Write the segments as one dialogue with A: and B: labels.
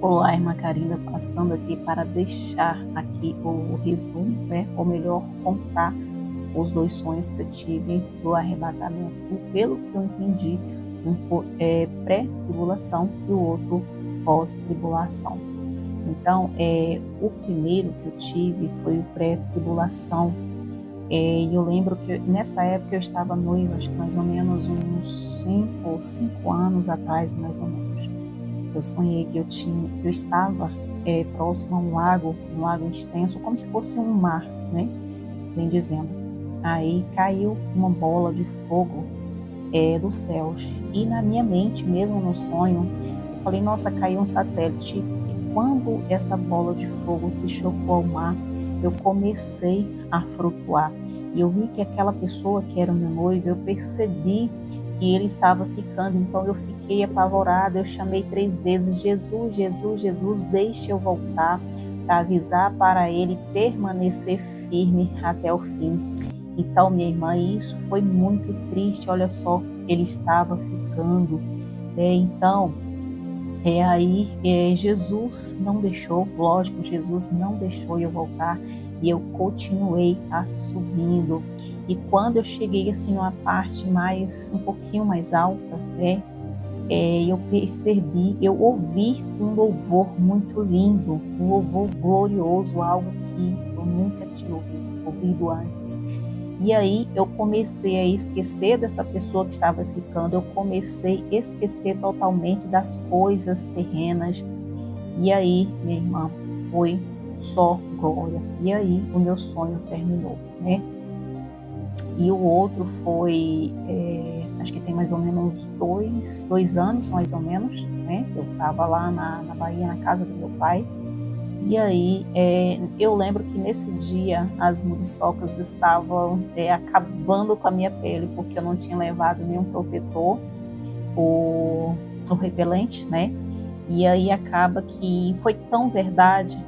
A: Olá, irmã Carina, passando aqui para deixar aqui o resumo, né? Ou melhor, contar os dois sonhos que eu tive do arrebatamento. Pelo que eu entendi, um foi pré-tribulação e o outro pós-tribulação. Então, o primeiro que eu tive foi o pré-tribulação. E eu lembro que nessa época eu estava noiva, acho que mais ou menos uns 5 anos atrás, mais ou menos. Eu sonhei que eu estava próximo a um lago extenso, como se fosse um mar, né? Bem dizendo. Aí caiu uma bola de fogo dos céus. E na minha mente, mesmo no sonho, eu falei, nossa, caiu um satélite. E quando essa bola de fogo se chocou ao mar, eu comecei a flutuar. E eu vi que aquela pessoa que era meu noivo, eu percebi que ele estava ficando, então eu fiquei apavorada, eu chamei 3 vezes, Jesus, Jesus, Jesus, deixe eu voltar, para avisar para ele permanecer firme até o fim. Então, minha irmã, isso foi muito triste, olha só, ele estava ficando, então, Jesus não deixou, lógico, Jesus não deixou eu voltar, e eu continuei subindo. E quando eu cheguei assim numa parte um pouquinho mais alta, eu percebi, eu ouvi um louvor muito lindo, um louvor glorioso, algo que eu nunca tinha ouvido antes. E aí eu comecei a esquecer dessa pessoa que estava ficando, eu comecei a esquecer totalmente das coisas terrenas. E aí, minha irmã, foi só glória. E aí o meu sonho terminou, né? E o outro foi, acho que tem mais ou menos dois anos, mais ou menos, né? Eu estava lá na Bahia, na casa do meu pai. E aí, eu lembro que nesse dia as muriçocas estavam acabando com a minha pele, porque eu não tinha levado nenhum protetor, o repelente, né? E aí acaba que foi tão verdade,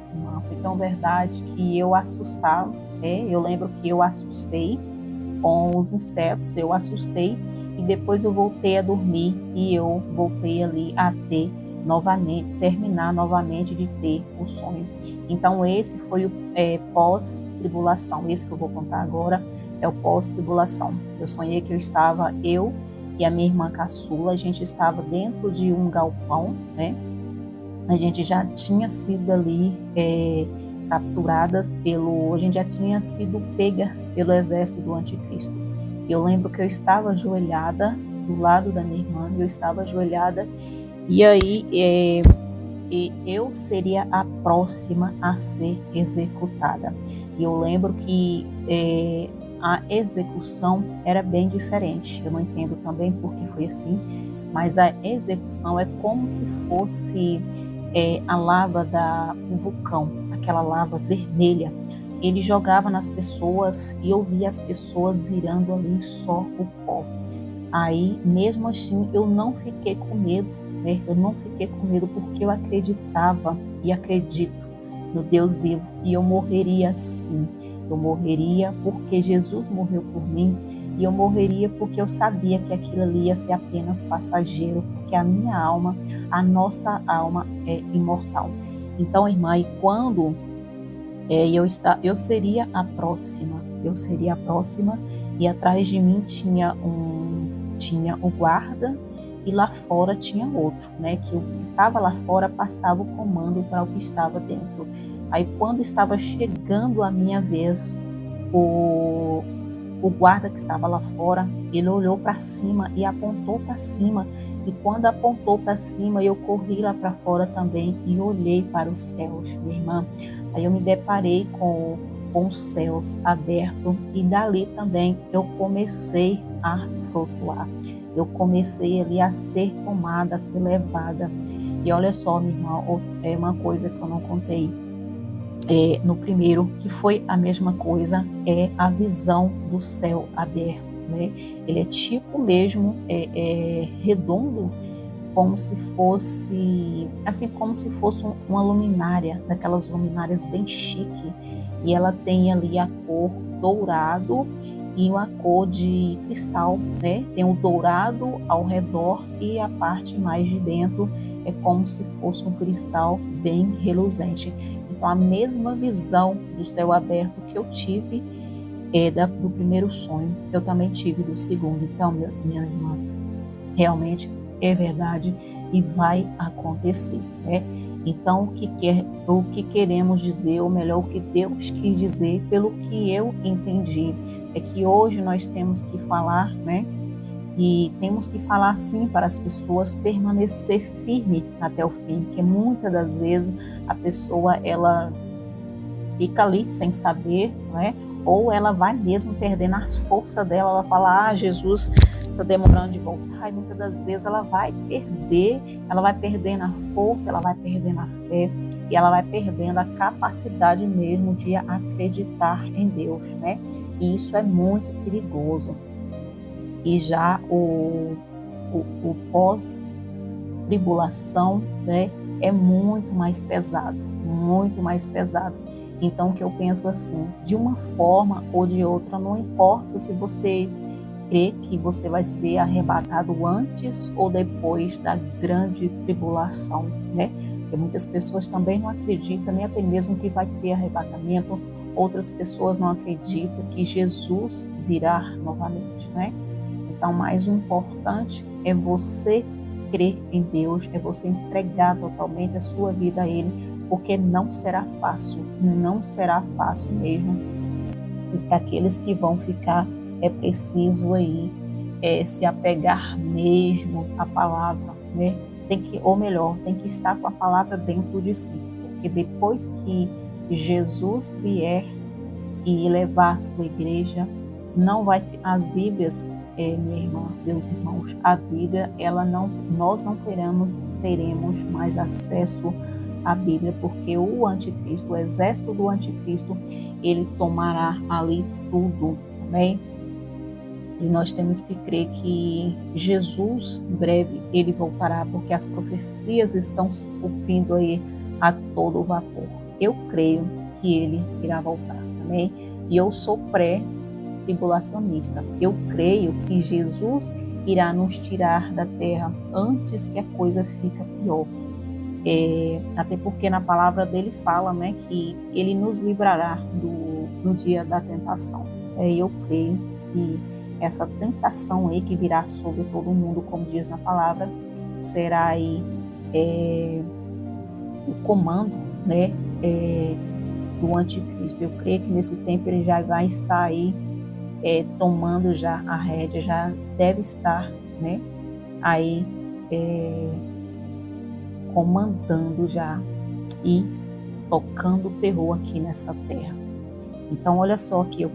A: que eu assustava, eu lembro que eu assustei com os insetos, eu assustei e depois eu voltei a dormir e eu voltei ali a terminar novamente de ter o sonho. Então esse foi o pós-tribulação, esse que eu vou contar agora é o pós-tribulação. Eu sonhei que eu e a minha irmã caçula, a gente estava dentro de um galpão, né? A gente já tinha sido ali a gente já tinha sido pega pelo exército do anticristo. Eu lembro que eu estava ajoelhada do lado da minha irmã, eu estava ajoelhada e aí eu seria a próxima a ser executada. E eu lembro que a execução era bem diferente. Eu não entendo também por que foi assim, mas a execução é como se fosse a lava do vulcão, aquela lava vermelha. Ele jogava nas pessoas e eu via as pessoas virando ali só o pó. Aí, mesmo assim, eu não fiquei com medo, né? Eu não fiquei com medo porque eu acreditava e acredito no Deus vivo e eu morreria sim. Eu morreria porque Jesus morreu por mim e eu morreria porque eu sabia que aquilo ali ia ser apenas passageiro, porque a minha alma, a nossa alma é imortal. Então, irmã, e quando eu seria a próxima, e atrás de mim tinha o guarda e lá fora tinha outro, né? Que o que estava lá fora passava o comando para o que estava dentro. Aí quando estava chegando a minha vez, o guarda que estava lá fora, ele olhou para cima e apontou para cima. E quando apontou para cima, eu corri lá para fora também e olhei para os céus, minha irmã. Aí eu me deparei com os céus abertos e dali também eu comecei a flutuar. Eu comecei ali a ser tomada, a ser levada. E olha só, minha irmã, é uma coisa que eu não contei. No primeiro, que foi a mesma coisa, é a visão do céu aberto, né? Ele é tipo mesmo, redondo, como se fosse, assim, como se fosse uma luminária, daquelas luminárias bem chique, e ela tem ali a cor dourado e uma cor de cristal, né? Tem o dourado ao redor e a parte mais de dentro é como se fosse um cristal bem reluzente. Então, a mesma visão do céu aberto que eu tive do primeiro sonho, eu também tive do segundo. Então, minha irmã, realmente é verdade e vai acontecer, né? Então, o que queremos dizer, ou melhor, o que Deus quis dizer, pelo que eu entendi, é que hoje nós temos que falar, né? E temos que falar sim para as pessoas permanecer firme até o fim, porque muitas das vezes a pessoa ela fica ali sem saber, né? Ou ela vai mesmo perdendo as forças dela, ela fala, Jesus está demorando de voltar, e muitas das vezes ela vai perdendo a força, ela vai perdendo a fé, e ela vai perdendo a capacidade mesmo de acreditar em Deus, né? E isso é muito perigoso. E já o pós-tribulação, né, é muito mais pesado, muito mais pesado. Então, o que eu penso assim, de uma forma ou de outra, não importa se você crê que você vai ser arrebatado antes ou depois da grande tribulação, né? Porque muitas pessoas também não acreditam nem até mesmo que vai ter arrebatamento, outras pessoas não acreditam que Jesus virá novamente, né? Então, mais importante é você crer em Deus, é você entregar totalmente a sua vida a Ele, porque não será fácil mesmo. E para aqueles que vão ficar, é preciso aí se apegar mesmo à palavra, né? Tem que estar com a palavra dentro de si, porque depois que Jesus vier e levar a sua igreja, não vai as Bíblias, minha irmã, meus irmãos, a Bíblia, nós não teremos mais acesso à Bíblia, porque o anticristo, o exército do anticristo, ele tomará ali tudo, amém? E nós temos que crer que Jesus, em breve, ele voltará, porque as profecias estão se cumprindo aí a todo vapor. Eu creio que ele irá voltar, amém? E eu sou pré-tribulacionista. Eu creio que Jesus irá nos tirar da terra antes que a coisa fique pior. Até porque na palavra dele fala, né, que ele nos livrará no dia da tentação. Eu creio que essa tentação aí que virá sobre todo mundo, como diz na palavra, será aí o comando, né, do anticristo. Eu creio que nesse tempo ele já vai estar aí tomando já a rédea, já deve estar, né, aí comandando já e tocando terror aqui nessa terra. Então, olha só aqui,